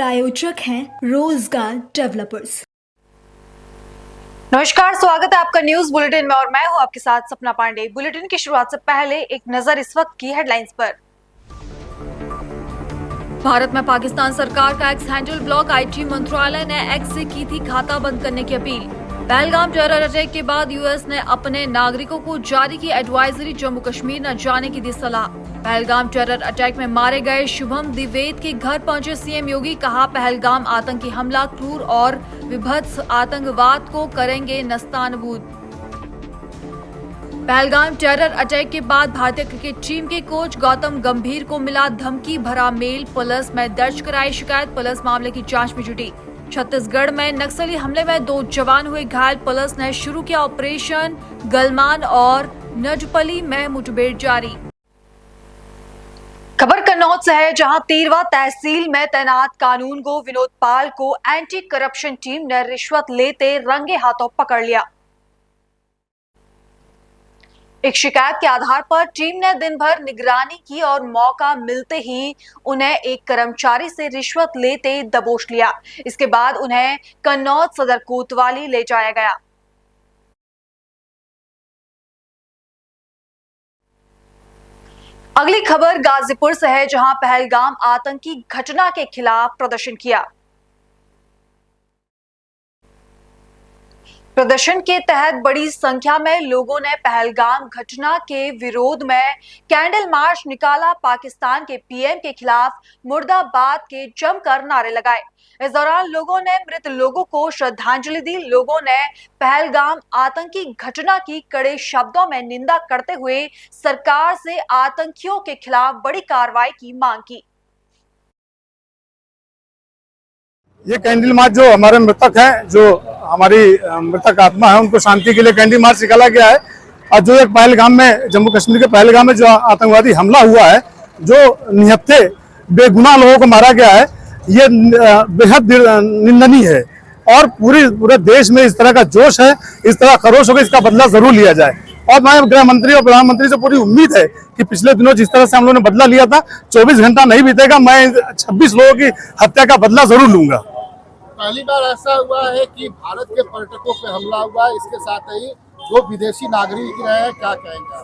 प्रायोजक हैं रोजगार डेवलपर्स। नमस्कार, स्वागत है आपका न्यूज बुलेटिन में और मैं हूं आपके साथ सपना पांडे। बुलेटिन की शुरुआत से पहले एक नजर इस वक्त की हेडलाइंस पर। भारत में पाकिस्तान सरकार का एक्स हैंडल ब्लॉक, आईटी मंत्रालय ने एक्स से की थी खाता बंद करने की अपील। पहलगाम टेरर अटैक के बाद यूएस ने अपने नागरिकों को जारी की एडवाइजरी, जम्मू कश्मीर न जाने की दी सलाह। पहलगाम टेरर अटैक में मारे गए शुभम द्विवेदी के घर पहुंचे सीएम योगी, कहा पहलगाम आतंकी हमला क्रूर और विभत्स आतंकवाद को करेंगे नस्तानबूद। पहलगाम टेरर अटैक के बाद भारतीय क्रिकेट टीम के कोच गौतम गंभीर को मिला धमकी भरा मेल, पुलिस में दर्ज कराई शिकायत, पुलिस मामले की जांच में जुटी। छत्तीसगढ़ में नक्सली हमले में 2 जवान हुए घायल, पुलिस ने शुरू किया ऑपरेशन गलमान और नजपली में मुठभेड़ जारी। खबर कन्नौज से है, जहां 13वां तहसील में तैनात कानून गो विनोद पाल को एंटी करप्शन टीम ने रिश्वत लेते रंगे हाथों पकड़ लिया। एक शिकायत के आधार पर टीम ने दिन भर निगरानी की और मौका मिलते ही उन्हें एक कर्मचारी से रिश्वत लेते दबोच लिया। इसके बाद उन्हें कन्नौज सदर कोतवाली ले जाया गया। अगली खबर गाजीपुर से है, जहां पहलगाम आतंकी घटना के खिलाफ प्रदर्शन किया। प्रदर्शन के तहत बड़ी संख्या में लोगों ने पहलगाम घटना के विरोध में कैंडल मार्च निकाला। पाकिस्तान के पीएम के खिलाफ मुर्दाबाद के जमकर नारे लगाए। इस दौरान लोगों ने मृत लोगों को श्रद्धांजलि दी। लोगों ने पहलगाम आतंकी घटना की कड़े शब्दों में निंदा करते हुए सरकार से आतंकियों के खिलाफ बड़ी कार्रवाई की मांग की। ये कैंडल मार्च जो हमारे मृतक हैं, जो हमारी मृतक आत्मा है, उनको शांति के लिए कैंडल मार्च निकाला गया है। और जो एक पहलगाम में, जम्मू कश्मीर के पहलगाम में जो आतंकवादी हमला हुआ है, जो निहत्थे बेगुनाह लोगों को मारा गया है, ये बेहद निंदनीय है। और पूरे देश में इस तरह का जोश है, इस तरह खरोश होकर इसका बदला जरूर लिया जाए। और मैं गृह मंत्री और प्रधानमंत्री से पूरी उम्मीद है कि पिछले दिनों जिस तरह से हम लोगों ने बदला लिया था, 24 घंटा नहीं बीतेगा, मैं 26 लोगों की हत्या का बदला जरूर लूंगा। पहली बार ऐसा हुआ है कि भारत के पर्यटकों पे हमला हुआ है, इसके साथ ही 2 विदेशी नागरिक रहे हैं, क्या कहेंगे?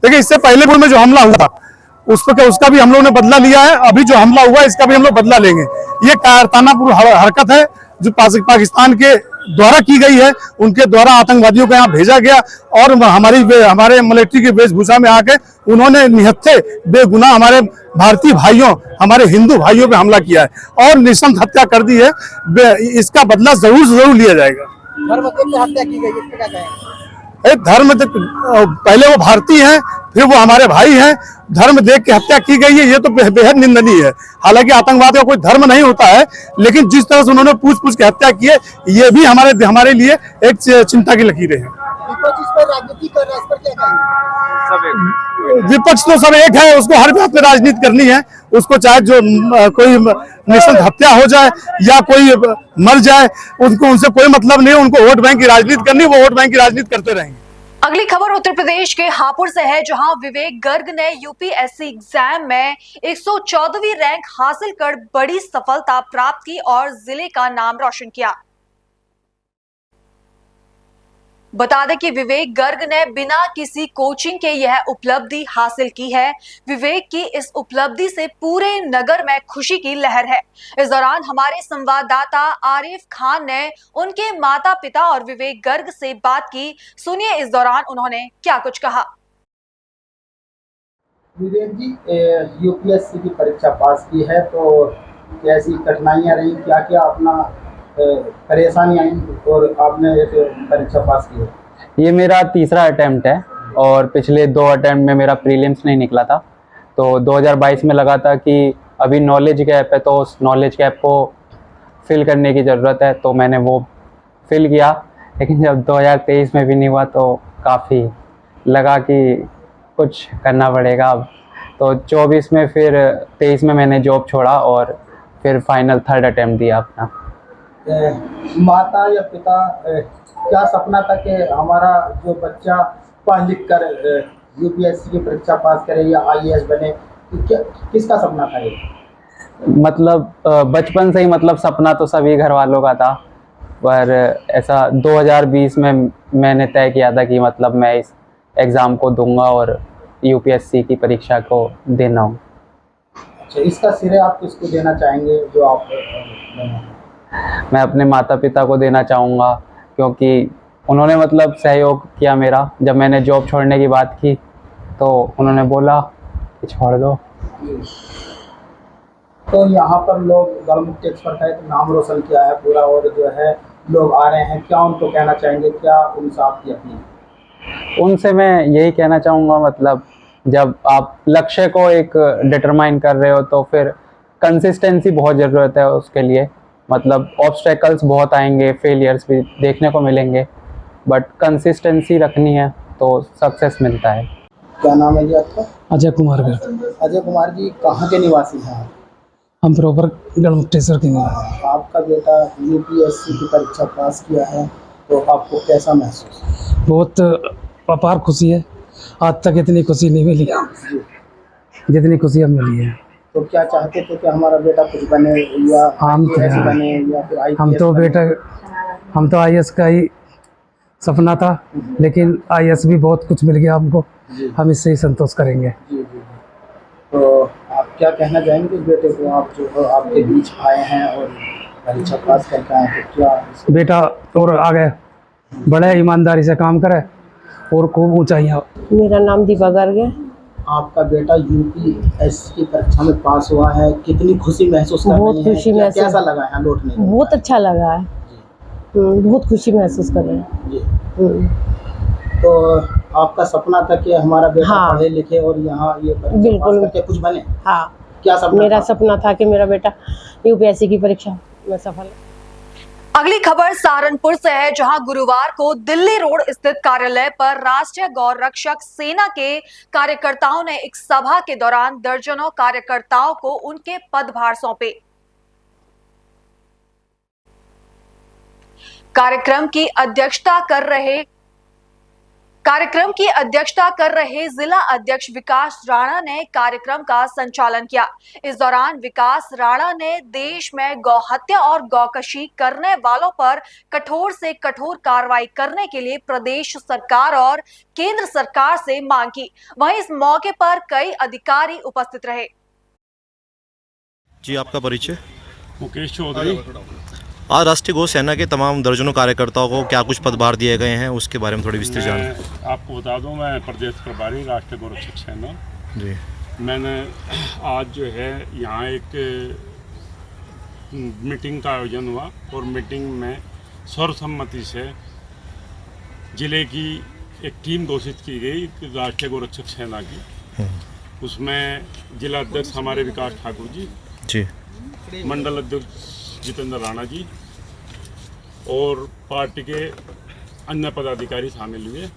देखिए, इससे पहले में जो हमला हुआ था उसका भी हम लोगों ने बदला लिया है। अभी जो हमला हुआ है इसका भी हम लोग बदला लेंगे। ये कायरतानापूर्ण हरकत है जो पाकिस्तान के द्वारा की गई है। उनके द्वारा आतंकवादियों को यहाँ भेजा गया और हमारे मिलिट्री की वेशभूषा में आके उन्होंने निहत्थे बेगुनाह हमारे भारतीय भाइयों, हमारे हिंदू भाइयों पे हमला किया है और निशंस हत्या कर दी है। इसका बदला जरूर लिया जाएगा। हत्या की गई, इस पे क्या कहेंगे? धर्म पहले वो भारतीय हैं, फिर वो हमारे भाई हैं। धर्म देख के हत्या की गई है, ये तो बेहद निंदनीय है। हालांकि आतंकवाद का कोई धर्म नहीं होता है, लेकिन जिस तरह से उन्होंने पूछ के हत्या की है, ये भी हमारे लिए एक चिंता की लकीरें हैं। विपक्ष इस पर राजनीति कर रहा है, इस पर क्या कहेंगे? विपक्ष तो सब एक है, उसको हर बात में राजनीति करनी है। उसको चाहे जो कोई निशंस हत्या हो जाए या कोई मर जाए, उनसे कोई मतलब नहीं है। उनको वोट बैंक की राजनीति करनी, वो वोट बैंक की राजनीति करते रहेंगे। अगली खबर उत्तर प्रदेश के हापुड़ से है, जहां विवेक गर्ग ने यूपीएससी एग्जाम में 114वीं रैंक हासिल कर बड़ी सफलता प्राप्त की और जिले का नाम रोशन किया। बता दें कि विवेक गर्ग ने बिना किसी कोचिंग के यह उपलब्धि हासिल की है। विवेक की इस उपलब्धि से पूरे नगर में खुशी की लहर है। इस दौरान हमारे संवाददाता आरिफ खान ने उनके माता पिता और विवेक गर्ग से बात की। सुनिए इस दौरान उन्होंने क्या कुछ कहा। विवेक जी, यूपीएससी की परीक्षा पास की है, तो कैसी कठिनाइयां रही, क्या क्या अपना परेशानी आई और आपने एक परीक्षा पास की है? ये मेरा तीसरा अटेम्प्ट है और पिछले 2 अटेम्प्ट में मेरा प्रीलिम्स नहीं निकला था। तो 2022 में लगा था कि अभी नॉलेज गैप है, तो उस नॉलेज गैप को फिल करने की ज़रूरत है, तो मैंने वो फिल किया। लेकिन जब 2023 में भी नहीं हुआ तो काफ़ी लगा कि कुछ करना पड़ेगा अब। तो 24 में, फिर 23 में मैंने जॉब छोड़ा और फिर फाइनल 3rd अटेम्प्ट दिया अपना। माता या पिता क्या सपना था कि हमारा जो बच्चा पढ़ लिख कर यूपीएससी की परीक्षा पास करे या आईएएस बने, किसका सपना था ये? मतलब बचपन से ही मतलब सपना तो सभी घर वालों का था, पर ऐसा 2020 में मैंने तय किया था कि मतलब मैं इस एग्ज़ाम को दूंगा और यूपीएससी की परीक्षा को देना हूँ। अच्छा, इसका श्रेय आप किसको देना चाहेंगे जो आप मैं अपने माता पिता को देना चाहूँगा, क्योंकि उन्होंने मतलब सहयोग किया मेरा। जब मैंने जॉब छोड़ने की बात की तो उन्होंने बोला कि छोड़ दो। तो यहाँ पर लोग गढ़मुक्ति एक्सपर्ट है तो नाम रोशन किया है पूरा, और जो है लोग आ रहे हैं, क्या उनको कहना चाहेंगे, क्या उनसे आपकी अपील? उनसे मैं यही कहना चाहूँगा, मतलब जब आप लक्ष्य को एक डिटरमाइन कर रहे हो तो फिर कंसिस्टेंसी बहुत ज़रूरत है उसके लिए। मतलब ऑब्स्टेकल्स बहुत आएंगे, फेलियर्स भी देखने को मिलेंगे, बट कंसिस्टेंसी रखनी है तो सक्सेस मिलता है। क्या नाम है जी आपका? अजय कुमार गर्ग। अजय कुमार जी, कहाँ के निवासी हैं आप? हम प्रॉपर गढ़मुक्तेश्वर के हैं। आपका बेटा यूपीएससी की परीक्षा पास किया है, तो आपको कैसा महसूस? बहुत अपार खुशी है। आज तक इतनी खुशी नहीं मिली जितनी खुशी अब मिली है। तो क्या चाहते थे कि हमारा बेटा कुछ बने, या हम IAS बने, या फिर IPS हम तो बने? बेटा हम तो आईएएस का ही सपना था, लेकिन आईएएस भी बहुत कुछ मिल गया हमको। जी हम इससे ही संतोष करेंगे। जी जी जी। तो आप क्या कहना चाहेंगे बेटे को, आप जो हो आपके बीच आए हैं और परीक्षा पास करके आए, तो क्या बेटा और आगे बड़े ईमानदारी से काम करे और खूब ऊंचाइयाँ। मेरा नाम दीपा गर्ग है। आपका बेटा यूपीएससी की परीक्षा में पास हुआ है, कितनी खुशी महसूस कर बहुत रही हैं? खुशी महसूस- कैसा लगा है लौटने के बहुत बाद? अच्छा लगा है। बहुत खुशी महसूस कर रहे हैं। जी। हम्म, तो आपका सपना था कि हमारा बेटा हाँ। पढ़े लिखे और यहाँ ये परीक्षा पास बिल्कुल। करके कुछ बने? हाँ, क्या सपना मेरा था? सपना था कि मेरा बेटा यूपीएससी की परीक्षा में सफल। अगली खबर सहारनपुर से है, जहां गुरुवार को दिल्ली रोड स्थित कार्यालय पर राष्ट्रीय गौ रक्षक सेना के कार्यकर्ताओं ने एक सभा के दौरान दर्जनों कार्यकर्ताओं को उनके पदभार सौंपे। कार्यक्रम की अध्यक्षता कर रहे जिला अध्यक्ष विकास राणा ने कार्यक्रम का संचालन किया। इस दौरान विकास राणा ने देश में गौहत्या और गौकशी करने वालों पर कठोर से कठोर कार्रवाई करने के लिए प्रदेश सरकार और केंद्र सरकार से मांग की। वहीं इस मौके पर कई अधिकारी उपस्थित रहे। जी, आपका परिचय? मुकेश चौधरी। आज राष्ट्रीय गौ सेना के तमाम दर्जनों कार्यकर्ताओं को क्या कुछ पदभार दिए गए हैं, उसके बारे में थोड़ी विस्तृत जान। मैं आपको बता दूं, मैं प्रदेश प्रभारी राष्ट्रीय गौ रक्षक सेना। जी। मैंने आज जो है यहाँ एक मीटिंग का आयोजन हुआ और मीटिंग में सर्वसम्मति से जिले की एक टीम घोषित की गई राष्ट्रीय गौ रक्षक सेना की। उसमें जिला अध्यक्ष हमारे विकास ठाकुर जी, मंडल अध्यक्ष जितेंद्र राणा जी और पार्टी के अन्य पदाधिकारी शामिल हुए।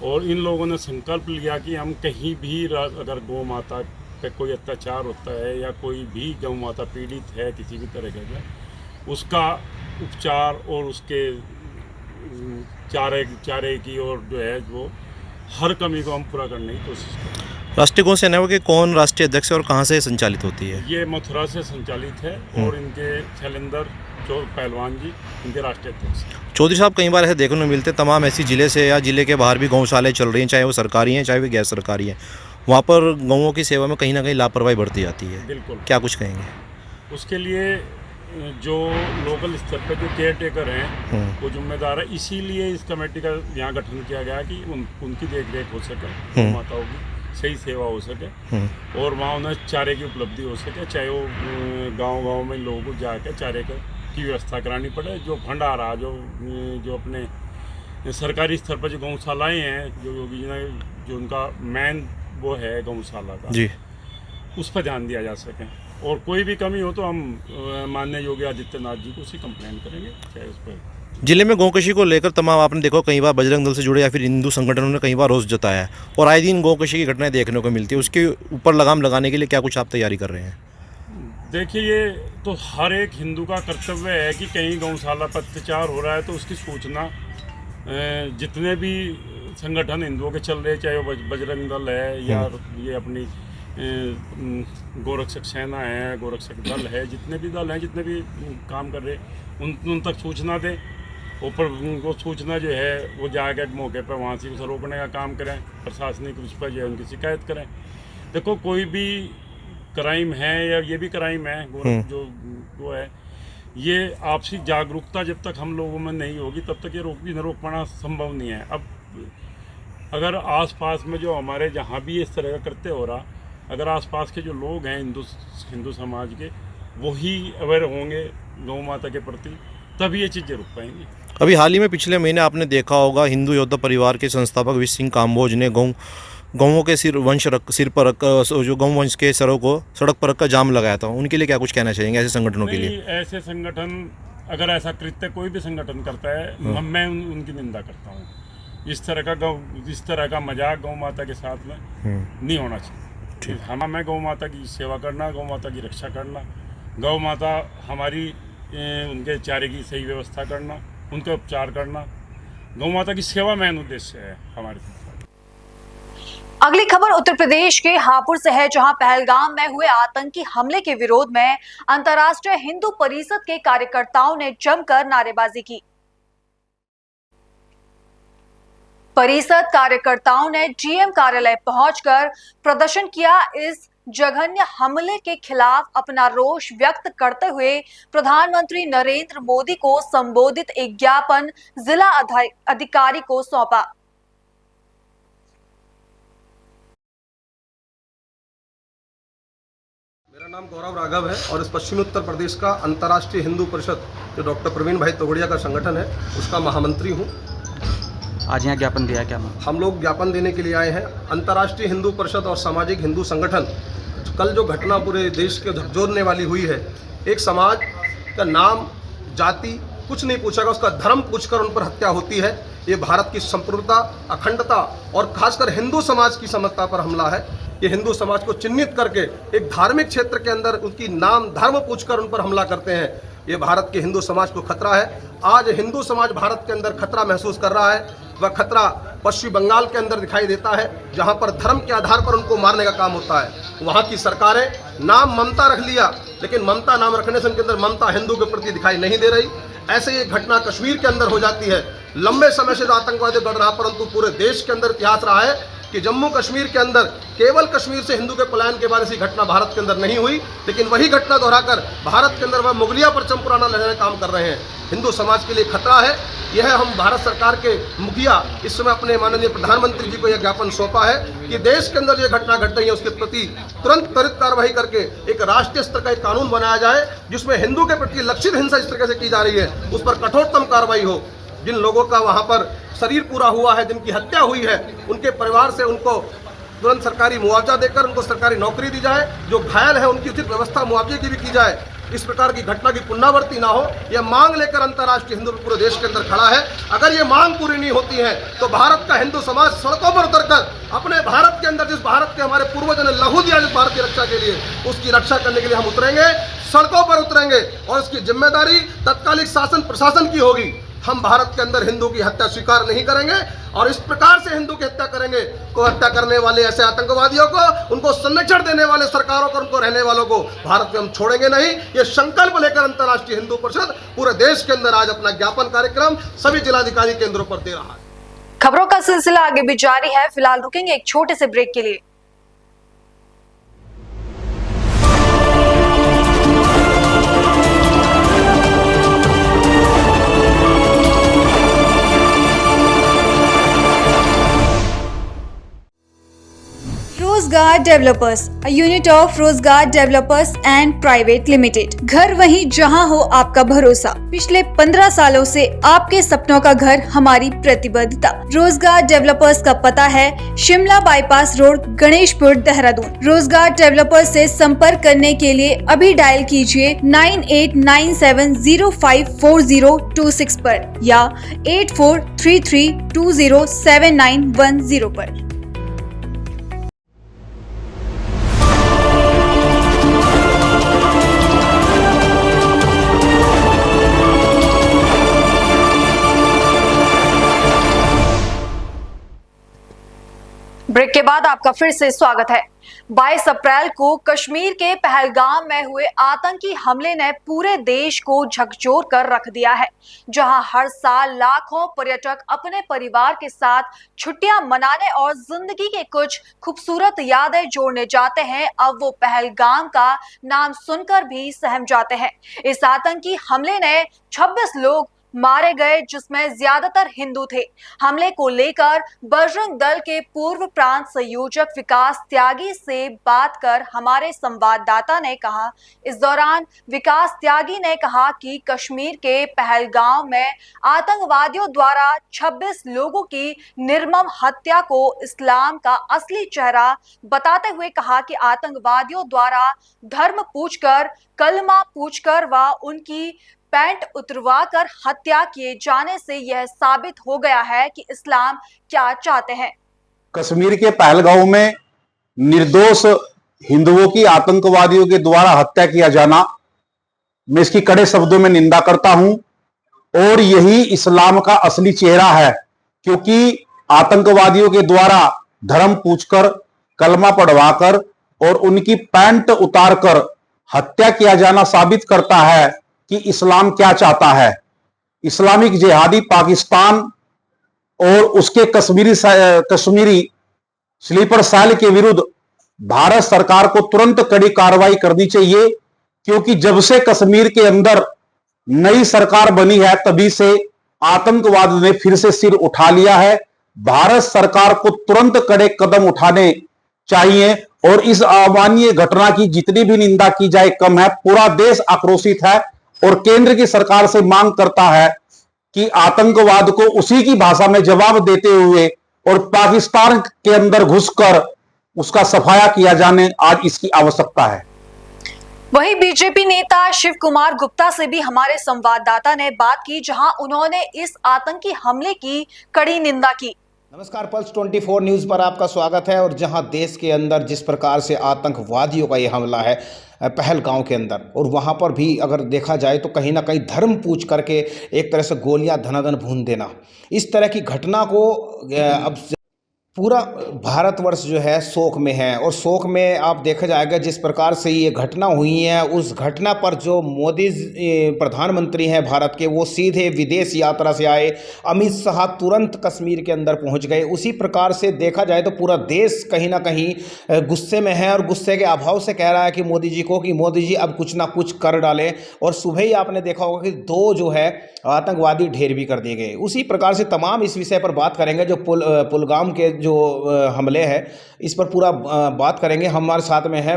और इन लोगों ने संकल्प लिया कि हम कहीं भी अगर गौ माता पे कोई अत्याचार होता है या कोई भी गौ माता पीड़ित है किसी भी तरह का, उसका उपचार और उसके चारे की और जो है वो हर कमी को हम पूरा करने की कोशिश करें। राष्ट्रीय गौ सेना के कौन राष्ट्रीय अध्यक्ष है और कहाँ से संचालित होती है? ये मथुरा से संचालित है और इनके शैलेंद्र पहलवान जी इनके राष्ट्रीय अध्यक्ष। चौधरी साहब, कई बार ऐसे देखने को मिलते हैं तमाम ऐसी ज़िले से या ज़िले के बाहर भी गौशालाएँ चल रही हैं, चाहे वो सरकारी हैं चाहे वो गैर सरकारी हैं, वहाँ पर गौओं की सेवा में कहीं ना कहीं लापरवाही बढ़ती जाती है। बिल्कुल। क्या कुछ कहेंगे? उसके लिए जो लोकल स्तर पर जो केयर टेकर हैं वो जिम्मेदार है, इसीलिए इस कमेटी का यहाँ गठन किया गया कि उनकी देख रेख हो सके, माताओं की सही सेवा हो सके और वहाँ उन्हें चारे की उपलब्धि हो सके। चाहे वो गांव-गांव में लोगों को जाकर चारे की व्यवस्था करानी पड़े। जो फंड आ रहा, जो अपने सरकारी स्तर पर जो गौशालाएँ हैं, जो उनका मेन वो है गौशाला का जी, उस पर ध्यान दिया जा सके। और कोई भी कमी हो तो हम माननीय योगी आदित्यनाथ जी को उसी कंप्लेन करेंगे। चाहे उस पर जिले में गौकशी को लेकर तमाम आपने देखो कई बार बजरंग दल से जुड़े या फिर हिंदू संगठनों ने कई बार रोष जताया है और आए दिन गौकशी की घटनाएं देखने को मिलती है। उसके ऊपर लगाम लगाने के लिए क्या कुछ आप तैयारी कर रहे हैं? देखिए, ये तो हर एक हिंदू का कर्तव्य है कि कहीं गौशाला पर अत्याचार हो रहा है तो उसकी सूचना जितने भी संगठन हिंदुओं के चल रहे, चाहे वो बजरंग दल है या ये अपनी गोरक्षक सेना है, गोरक्षक दल है, जितने भी दल हैं, जितने भी काम कर रहे उन तक सूचना दें। ऊपर उनको सूचना जो है वो जाकर मौके पर वहाँ से उसे रोकने का काम करें, प्रशासनिक उस पर जो है उनकी शिकायत करें। देखो कोई भी क्राइम है या ये भी क्राइम है जो है, ये आपसी जागरूकता जब तक हम लोगों में नहीं होगी तब तक ये रोक पाना संभव नहीं है। अब अगर आसपास में जो हमारे जहाँ भी इस तरह का कृत्य हो रहा, अगर आसपास के जो लोग हैं हिंदू समाज के, वही अवेयर होंगे गौ माता के प्रति, तभी ये चीज़ें रुक पाएंगी। अभी हाल ही में पिछले महीने आपने देखा होगा, हिंदू योद्धा परिवार के संस्थापक विश सिंह काम्बोज ने गौओं के सिर पर जो गौ वंश के सरों को सड़क पर रख कर जाम लगाया था। उनके लिए क्या कुछ कहना चाहेंगे ऐसे संगठनों के लिए? ऐसे संगठन, अगर ऐसा कृत्य कोई भी संगठन करता है, मैं उनकी निंदा करता हूँ। इस तरह का मजाक गौ माता के साथ में नहीं होना चाहिए। हमें गौ माता की सेवा करना, गौ माता की रक्षा करना, गौ माता हमारी उनके चारे की सही व्यवस्था करना, उनका उपचार करना, गौ माता की सेवा मेन उद्देश्य है हमारे। अगली खबर उत्तर प्रदेश के हापुड़ से है, जहां पहलगाम में हुए आतंकी हमले के विरोध में अंतर्राष्ट्रीय हिंदू परिषद के कार्यकर्ताओं ने जमकर नारेबाजी की। परिषद कार्यकर्ताओं ने डीएम कार्यालय पहुंचकर प्रदर्शन किया। इस जघन्य हमले के खिलाफ अपना रोष व्यक्त करते हुए प्रधानमंत्री नरेंद्र मोदी को संबोधित एक ज्ञापन जिला अधिकारी को सौंपा। मेरा नाम गौरव राघव है और इस पश्चिमी उत्तर प्रदेश का अंतर्राष्ट्रीय हिंदू परिषद जो डॉक्टर प्रवीण भाई तोगड़िया का संगठन है, उसका महामंत्री हूँ। आज यहाँ ज्ञापन दिया क्या? हम लोग ज्ञापन देने के लिए आए हैं। अंतर्राष्ट्रीय हिंदू परिषद और सामाजिक हिंदू संगठन, कल जो घटना पूरे देश के झकझोरने वाली हुई है, एक समाज का नाम, जाति कुछ नहीं पूछा गया, उसका धर्म पूछकर उन पर हत्या होती है। ये भारत की संप्रभुता, अखंडता और खासकर हिंदू समाज की समता पर हमला है। ये हिंदू समाज को चिन्हित करके एक धार्मिक क्षेत्र के अंदर उनकी नाम धर्म पूछकर उन पर हमला करते हैं। ये भारत के हिंदू समाज को खतरा है। आज हिंदू समाज भारत के अंदर खतरा महसूस कर रहा है। वह खतरा पश्चिम बंगाल के अंदर दिखाई देता है, जहां पर धर्म के आधार पर उनको मारने का काम होता है। वहां की सरकारें नाम ममता रख लिया, लेकिन ममता नाम रखने से उनके अंदर ममता हिंदू के प्रति दिखाई नहीं दे रही। ऐसे ये घटना कश्मीर के अंदर हो जाती है। लंबे समय से जो आतंकवादी बढ़ रहा, परंतु पूरे देश के अंदर इतिहास रहा है कि जम्मू कश्मीर के अंदर केवल कश्मीर से हिंदू के पलायन के बाद ऐसी घटना भारत के अंदर नहीं हुई, लेकिन वही घटना दोहराकर भारत के अंदर वह मुगलिया परचम पुराना लहराने काम कर रहे हैं। हिंदू समाज के लिए खतरा है। यह हम भारत सरकार के मुखिया इस समय अपने माननीय प्रधानमंत्री जी को यह ज्ञापन सौंपा है कि देश के अंदर जो घटना घट रही है उसके प्रति तुरंत त्वरित कार्रवाई करके एक राष्ट्रीय स्तर का एक कानून बनाया जाए, जिसमें हिंदू के प्रति लक्षित हिंसा जिस तरह से की जा रही है उस पर कठोरतम कार्रवाई हो। जिन लोगों का वहाँ पर शरीर पूरा हुआ है, जिनकी हत्या हुई है, उनके परिवार से उनको तुरंत सरकारी मुआवजा देकर उनको सरकारी नौकरी दी जाए। जो घायल है उनकी उचित व्यवस्था मुआवजे की भी की जाए। इस प्रकार की घटना की पुनरावृत्ति ना हो, यह मांग लेकर अंतर्राष्ट्रीय हिंदू पूरे देश के अंदर खड़ा है। अगर ये मांग पूरी नहीं होती है तो भारत का हिंदू समाज सड़कों पर उतरकर अपने भारत के अंदर, जिस भारत के हमारे पूर्वजों ने लहू दिया जिस भारत की रक्षा के लिए, उसकी रक्षा करने के लिए हम उतरेंगे, सड़कों पर उतरेंगे और इसकी जिम्मेदारी तत्कालिक शासन प्रशासन की होगी। हम भारत के अंदर हिंदू की हत्या स्वीकार नहीं करेंगे और इस प्रकार से हिंदू की हत्या करेंगे को हत्या करने वाले ऐसे आतंकवादियों को, उनको संरक्षण देने वाले सरकारों को, उनको रहने वालों को भारत में हम छोड़ेंगे नहीं। ये संकल्प लेकर अंतर्राष्ट्रीय हिंदू परिषद पूरे देश के अंदर आज अपना ज्ञापन कार्यक्रम सभी जिलाधिकारी केंद्रों पर दे रहा है। खबरों का सिलसिला आगे भी जारी है। फिलहाल रुकेंगे एक छोटे से ब्रेक के लिए। रोजगार डेवलपर्स, a unit of रोजगार डेवलपर्स एंड प्राइवेट लिमिटेड। घर वहीं जहां हो आपका भरोसा। पिछले 15 सालों से आपके सपनों का घर हमारी प्रतिबद्धता। रोजगार डेवलपर्स का पता है शिमला बाईपास रोड, गणेशपुर, देहरादून। रोजगार डेवलपर्स से संपर्क करने के लिए अभी डायल कीजिए 9897054026 पर या 8433207910 पर। ब्रेक के बाद आपका फिर से स्वागत है। 22 अप्रैल को कश्मीर के पहलगाम में हुए आतंकी हमले ने पूरे देश को झकझोर कर रख दिया है। जहां हर साल लाखों पर्यटक अपने परिवार के साथ छुट्टियां मनाने और जिंदगी के कुछ खूबसूरत यादें जोड़ने जाते हैं, अब वो पहलगाम का नाम सुनकर भी सहम जाते हैं। इस आतंकी हमले ने 26 लोग मारे गए, जिसमें ज्यादातर हिंदू थे। हमले को लेकर बजरंग दल के पूर्व प्रांत संयोजक विकास त्यागी से बात कर हमारे संवाददाता ने कहा। इस दौरान विकास त्यागी ने कहा कि कश्मीर के पहलगाम में आतंकवादियों द्वारा 26 लोगों की निर्मम हत्या को इस्लाम का असली चेहरा बताते हुए कहा कि आतंकवादियों द्वारा धर्म पूछकर, कलमा पूछकर व उनकी पैंट उतरवा कर हत्या किए जाने से यह साबित हो गया है कि इस्लाम क्या चाहते हैं। कश्मीर के पहलगांव में निर्दोष हिंदुओं की आतंकवादियों के द्वारा हत्या किया जाना, मैं इसकी कड़े शब्दों में निंदा करता हूं और यही इस्लाम का असली चेहरा है, क्योंकि आतंकवादियों के द्वारा धर्म पूछकर, कलमा पढ़वाकर और उनकी पैंट उतारकर हत्या किया जाना साबित करता है कि इस्लाम क्या चाहता है। इस्लामिक जिहादी पाकिस्तान और उसके कश्मीरी स्लीपर सेल के विरुद्ध भारत सरकार को तुरंत कड़ी कार्रवाई करनी चाहिए, क्योंकि जब से कश्मीर के अंदर नई सरकार बनी है तभी से आतंकवाद ने फिर से सिर उठा लिया है। भारत सरकार को तुरंत कड़े कदम उठाने चाहिए और इस अमानवीय घटना की जितनी भी निंदा की जाए कम है। पूरा देश आक्रोशित है और केंद्र की सरकार से मांग करता है कि आतंकवाद को उसी की भाषा में जवाब देते हुए और पाकिस्तान के अंदर घुसकर उसका सफाया किया जाने आज इसकी आवश्यकता है। वहीं बीजेपी नेता शिव कुमार गुप्ता से भी हमारे संवाददाता ने बात की, जहां उन्होंने इस आतंकी हमले की कड़ी निंदा की। नमस्कार, पल्स 24 न्यूज़ पर आपका स्वागत है। और जहां देश के अंदर जिस प्रकार से आतंकवादियों का ये हमला है पहलगांव के अंदर, और वहां पर भी अगर देखा जाए तो कहीं ना कहीं धर्म पूछ करके एक तरह से गोलियां धनाधन भून देना, इस तरह की घटना को अब पूरा भारतवर्ष जो है शोक में है। और शोक में आप देखा जाएगा जिस प्रकार से ये घटना हुई है, उस घटना पर जो मोदी प्रधानमंत्री हैं भारत के, वो सीधे विदेश यात्रा से आए, अमित शाह तुरंत कश्मीर के अंदर पहुंच गए। उसी प्रकार से देखा जाए तो पूरा देश कहीं ना कहीं गुस्से में है और गुस्से के अभाव से कह रहा है कि मोदी जी को कि मोदी जी अब कुछ ना कुछ कर डालें। और सुबह ही आपने देखा होगा कि 2 जो है आतंकवादी ढेर भी कर दिए गए। उसी प्रकार से तमाम इस विषय पर बात करेंगे, जो पुलगाम के जो हमले हैं इस पर पूरा बात करेंगे। हमारे साथ में है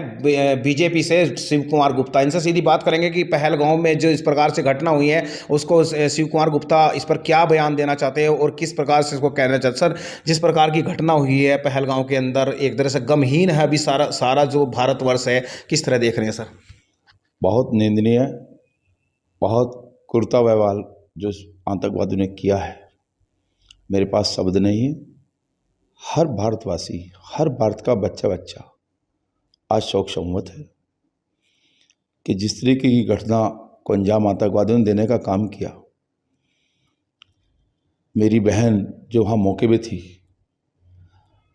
बीजेपी से शिव कुमार गुप्ता, इनसे सीधी बात करेंगे कि पहलगांव में जो इस प्रकार से घटना हुई है उसको शिव कुमार गुप्ता इस पर क्या बयान देना चाहते हैं और किस प्रकार से इसको कहना चाहते। सर, जिस प्रकार की घटना हुई है पहलगांव के अंदर, एक तरह से गमहीन है अभी सारा जो भारतवर्ष है, किस तरह देख रहे हैं सर? बहुत निंदनीय, बहुत कुर्ता व्यवहार जो आतंकवादियों ने किया है, मेरे पास शब्द नहीं है। हर भारतवासी, हर भारत का बच्चा आज शोक संवत है कि जिस तरीके की घटना को अंजाम आतंकवादियों ने देने का काम किया। मेरी बहन जो वहाँ मौके पे थी,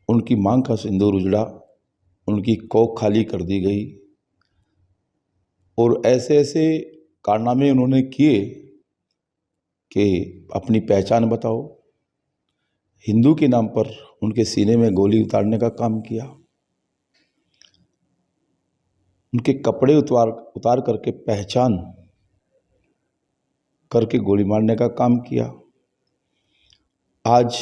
उनकी मांग का सिंदूर उजड़ा, उनकी कोख खाली कर दी गई और ऐसे ऐसे कारनामे उन्होंने किए कि अपनी पहचान बताओ। हिंदू के नाम पर उनके सीने में गोली उतारने का काम किया, उनके कपड़े उतार करके पहचान करके गोली मारने का काम किया। आज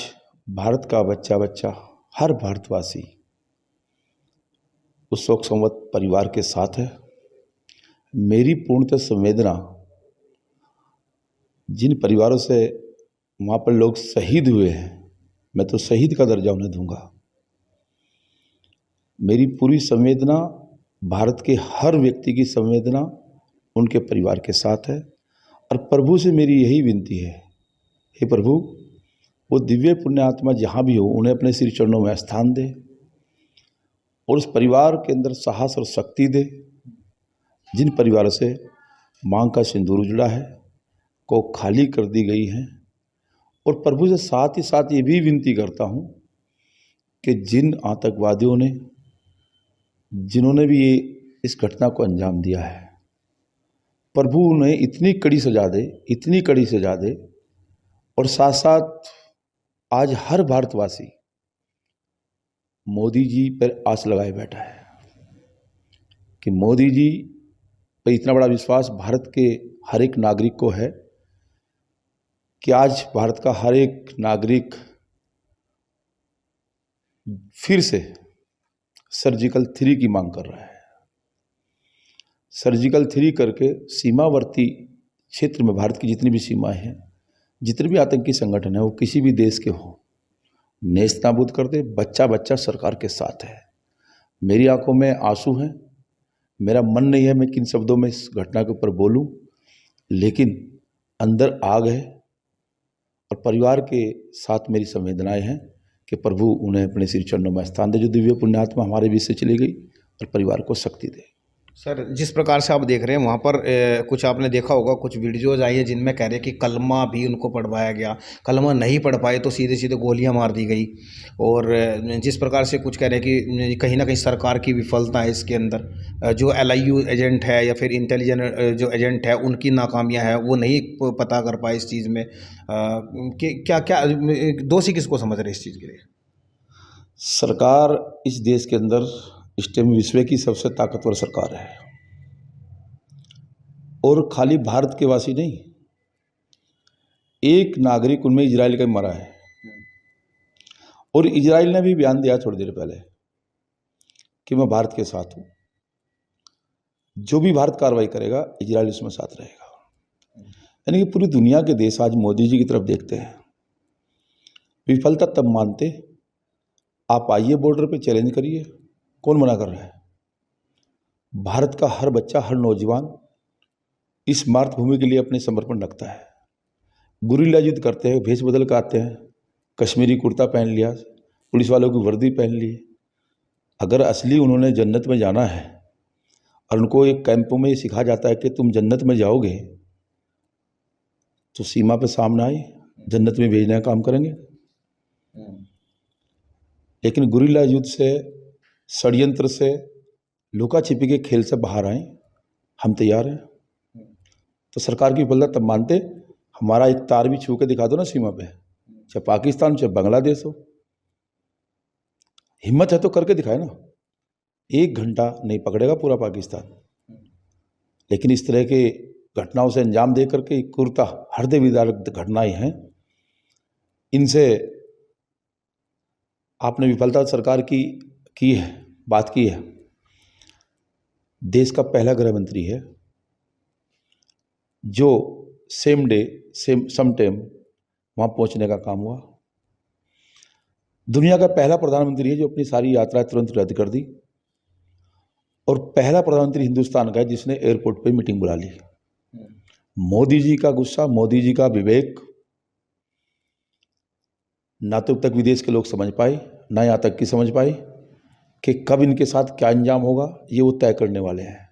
भारत का बच्चा हर भारतवासी उस शोक संवत परिवार के साथ है। मेरी पूर्णतः संवेदना जिन परिवारों से वहाँ पर लोग शहीद हुए हैं, मैं तो शहीद का दर्जा उन्हें दूंगा। मेरी पूरी संवेदना, भारत के हर व्यक्ति की संवेदना उनके परिवार के साथ है। और प्रभु से मेरी यही विनती है, हे प्रभु, वो दिव्य पुण्य आत्मा जहाँ भी हो उन्हें अपने श्री चरणों में स्थान दे और उस परिवार के अंदर साहस और शक्ति दे जिन परिवारों से मांग का सिंदूर उजड़ा है, को खाली कर दी गई है। और प्रभु से साथ ही साथ ये भी विनती करता हूँ कि जिन आतंकवादियों ने जिन्होंने भी ये इस घटना को अंजाम दिया है, प्रभु उन्हें इतनी कड़ी सजा दे, इतनी कड़ी सजा दे। और साथ साथ आज हर भारतवासी मोदी जी पर आस लगाए बैठा है कि मोदी जी पर इतना बड़ा विश्वास भारत के हर एक नागरिक को है कि आज भारत का हर एक नागरिक फिर से सर्जिकल 3 की मांग कर रहा है। सर्जिकल 3 करके सीमावर्ती क्षेत्र में भारत की जितनी भी सीमाएं हैं, जितने भी आतंकी संगठन है, वो किसी भी देश के हों, नेस्त नाबूद कर दे। बच्चा बच्चा सरकार के साथ है। मेरी आंखों में आंसू हैं। मेरा मन नहीं है मैं किन शब्दों में इस घटना के ऊपर बोलूं, लेकिन अंदर आग है और परिवार के साथ मेरी संवेदनाएं हैं कि प्रभु उन्हें अपने श्री चरणों में स्थान दे, जो दिव्य पुण्यात्मा हमारे बीच से चली गई, और परिवार को शक्ति दे। सर, जिस प्रकार से आप देख रहे हैं वहाँ पर कुछ आपने देखा होगा, कुछ वीडियोज़ आई है जिनमें कह रहे हैं कि कलमा भी उनको पढ़वाया गया, कलमा नहीं पढ़ पाए तो सीधे सीधे गोलियां मार दी गई। और जिस प्रकार से कुछ कह रहे हैं कि कहीं ना कहीं सरकार की विफलता है इसके अंदर, जो LIU एजेंट है या फिर इंटेलिजेंट जो एजेंट है उनकी नाकामियाँ हैं, वो नहीं पता कर पाए इस चीज़ में। कि क्या क्या दोषी किसको समझ रहे हैं इस चीज़ के लिए? सरकार इस देश के अंदर इस टाइम विश्व की सबसे ताकतवर सरकार है, और खाली भारत के वासी नहीं, एक नागरिक उनमें इजराइल का मरा है। और इजराइल ने भी बयान दिया थोड़ी देर पहले कि मैं भारत के साथ हूं। जो भी भारत कार्रवाई करेगा इजराइल उसमें साथ रहेगा। यानी कि पूरी दुनिया के देश आज मोदी जी की तरफ देखते हैं। विफलता तब मानते, आप आइए बॉर्डर पे चैलेंज करिए, कौन मना कर रहा है? भारत का हर बच्चा, हर नौजवान इस मातृभूमि के लिए अपने समर्पण रखता है। गुरिल्ला युद्ध करते हैं, भेष बदल कर आते हैं, कश्मीरी कुर्ता पहन लिया, पुलिस वालों की वर्दी पहन ली। अगर असली उन्होंने जन्नत में जाना है और उनको एक कैंपों में सिखाया जाता है कि तुम जन्नत में जाओगे, तो सीमा पे सामने आए, जन्नत में भेजने का काम करेंगे। लेकिन गुरिल्ला युद्ध से, षड्यंत्र से, लुका छिपी के खेल से बाहर आए, हम तैयार हैं। तो सरकार की विफलता तब मानते, हमारा एक तार भी छू के दिखा दो ना सीमा पे, चाहे पाकिस्तान चाहे बांग्लादेश हो। हिम्मत है तो करके दिखाए ना। 1 घंटा नहीं पकड़ेगा पूरा पाकिस्तान, लेकिन इस तरह के घटनाओं से अंजाम दे करके क्रूरता, हृदय विदारक घटनाएं हैं, इनसे आपने विफलता सरकार की है, बात की है। देश का पहला गृह मंत्री है जो सेम डे सम टाइम वहाँ पहुँचने का काम हुआ। दुनिया का पहला प्रधानमंत्री है जो अपनी सारी यात्रा तुरंत रद्द कर दी, और पहला प्रधानमंत्री हिंदुस्तान का है जिसने एयरपोर्ट पे मीटिंग बुला ली। मोदी जी का गुस्सा, मोदी जी का विवेक ना तो अब तक विदेश के लोग समझ पाए, ना यहाँ तक की समझ पाए कि कब इनके साथ क्या अंजाम होगा, ये वो तय करने वाले हैं।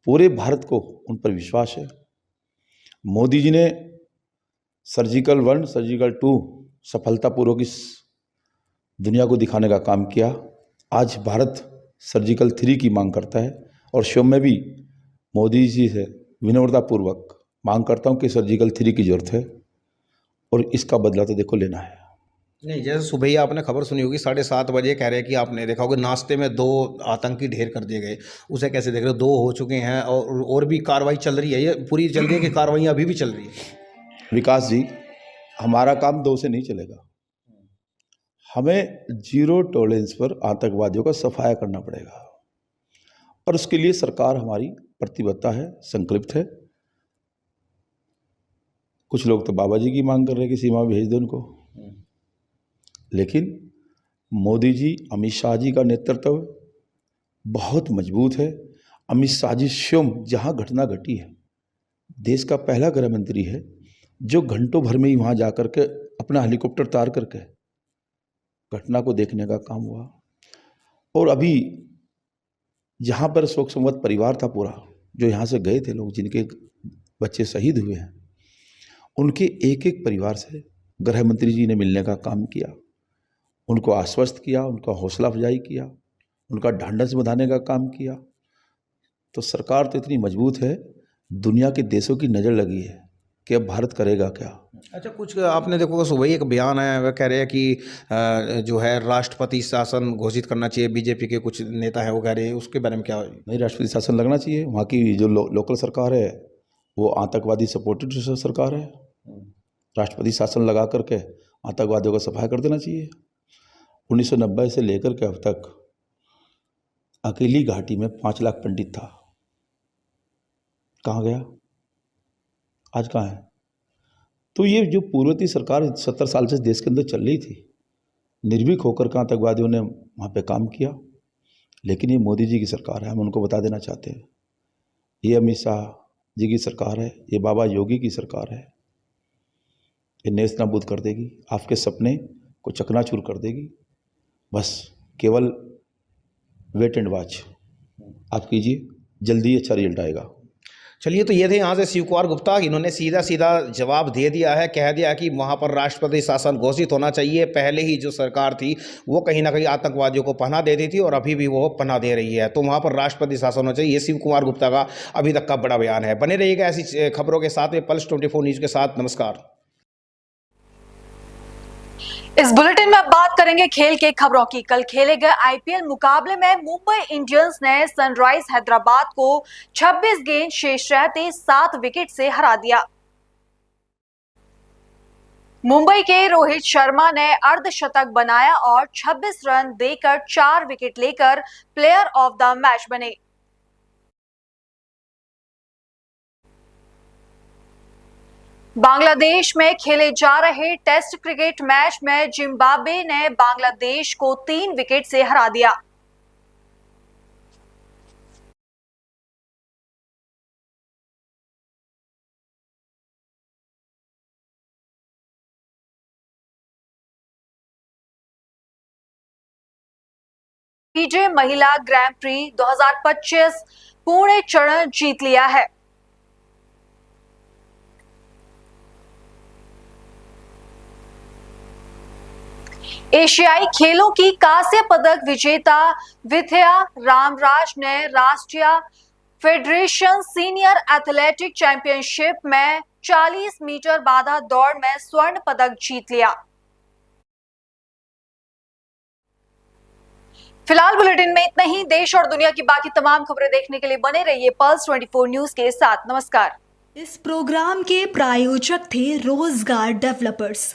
पूरे भारत को उन पर विश्वास है। मोदी जी ने सर्जिकल 1, सर्जिकल 2 सफलतापूर्वक इस दुनिया को दिखाने का काम किया। आज भारत सर्जिकल 3 की मांग करता है, और स्वयं में भी मोदी जी से विनम्रतापूर्वक मांग करता हूं कि सर्जिकल 3 की जरूरत है, और इसका बदला तो देखो लेना है। नहीं, जैसे सुबह ही आपने खबर सुनी होगी, 7:30 बजे कह रहे हैं कि आपने देखा होगा नाश्ते में 2 आतंकी ढेर कर दिए गए। उसे कैसे देख रहे हो? 2 हो चुके हैं और भी कार्रवाई चल रही है, ये पूरी चल रही है कि कार्रवाई अभी भी चल रही है? विकास जी, हमारा काम 2 से नहीं चलेगा। हमें जीरो टॉलरेंस पर आतंकवादियों का सफाया करना पड़ेगा, और उसके लिए सरकार हमारी प्रतिबद्धता है, संकल्पित है। कुछ लोग तो बाबा जी की मांग कर रहे हैं कि सीमा भेज दो उनको, लेकिन मोदी जी, अमित शाह जी का नेतृत्व बहुत मजबूत है। अमित शाह जी स्वयं जहाँ घटना घटी है, देश का पहला गृह मंत्री है जो घंटों भर में ही वहाँ जाकर के अपना हेलीकॉप्टर तार करके घटना को देखने का काम हुआ। और अभी जहाँ पर शोक संवत परिवार था पूरा, जो यहाँ से गए थे लोग, जिनके बच्चे शहीद हुए हैं, उनके एक एक परिवार से गृह मंत्री जी ने मिलने का काम किया, उनको आश्वस्त किया, उनका हौसला अफजाई किया, उनका ढांढस बंधाने का काम किया। तो सरकार तो इतनी मजबूत है, दुनिया के देशों की नज़र लगी है कि अब भारत करेगा क्या। अच्छा, कुछ आपने देखो सुबह ही एक बयान है, वह कह रहे हैं कि जो है राष्ट्रपति शासन घोषित करना चाहिए। बीजेपी के कुछ नेता हैं वो कह रहे हैं, उसके बारे में क्या? नहीं, राष्ट्रपति शासन लगना चाहिए। वहाँ की जो लोकल सरकार है वो आतंकवादी सपोर्टेड सरकार है। राष्ट्रपति शासन लगा करके आतंकवादियों का सफाया कर देना चाहिए। 1990 से लेकर के अब तक अकेली घाटी में 5 लाख पंडित था, कहाँ गया? आज कहाँ है? तो ये जो पूर्ववर्ती सरकार 70 साल से देश के अंदर चल रही थी, निर्भीक होकर के आतंकवादियों ने वहाँ पे काम किया। लेकिन ये मोदी जी की सरकार है, हम उनको बता देना चाहते हैं, ये अमित शाह जी की सरकार है, ये बाबा योगी की सरकार है। ये नेस्त नाबूद कर देगी, आपके सपने को चकनाचूर कर देगी। बस केवल वेट एंड वॉच आप कीजिए, जल्दी अच्छा रिजल्ट आएगा। चलिए, तो ये थे यहाँ से शिव कुमार गुप्ता। इन्होंने सीधा सीधा जवाब दे दिया है, कह दिया कि वहाँ पर राष्ट्रपति शासन घोषित होना चाहिए। पहले ही जो सरकार थी वो कहीं ना कहीं आतंकवादियों को पनाह देती थी और अभी भी वो पनाह दे रही है, तो वहाँ पर राष्ट्रपति शासन होना चाहिए। ये शिव कुमार गुप्ता का अभी तक का बड़ा बयान है। बने रहिएगा ऐसी खबरों के साथ में पल्स 24 न्यूज़ के साथ। नमस्कार। इस बुलेटिन में अब बात करेंगे खेल के खबरों की। कल खेले गए आईपीएल मुकाबले में मुंबई इंडियंस ने सनराइज हैदराबाद को 26 गेंद शेष रहते 7 विकेट से हरा दिया। मुंबई के रोहित शर्मा ने अर्धशतक बनाया और 26 रन देकर 4 विकेट लेकर प्लेयर ऑफ द मैच बने। बांग्लादेश में खेले जा रहे टेस्ट क्रिकेट मैच में जिम्बाब्वे ने बांग्लादेश को 3 विकेट से हरा दिया। पीजे महिला ग्रैंड प्री 2025 पुणे चरण जीत लिया है। एशियाई खेलों की कांस्य पदक विजेता विद्या रामराज ने राष्ट्रीय फेडरेशन सीनियर एथलेटिक चैंपियनशिप में 40 मीटर बाधा दौड़ में स्वर्ण पदक जीत लिया। फिलहाल बुलेटिन में इतना ही। देश और दुनिया की बाकी तमाम खबरें देखने के लिए बने रहिए पल्स 24 न्यूज के साथ। नमस्कार। इस प्रोग्राम के प्रायोजक थे रोजगार डेवलपर्स।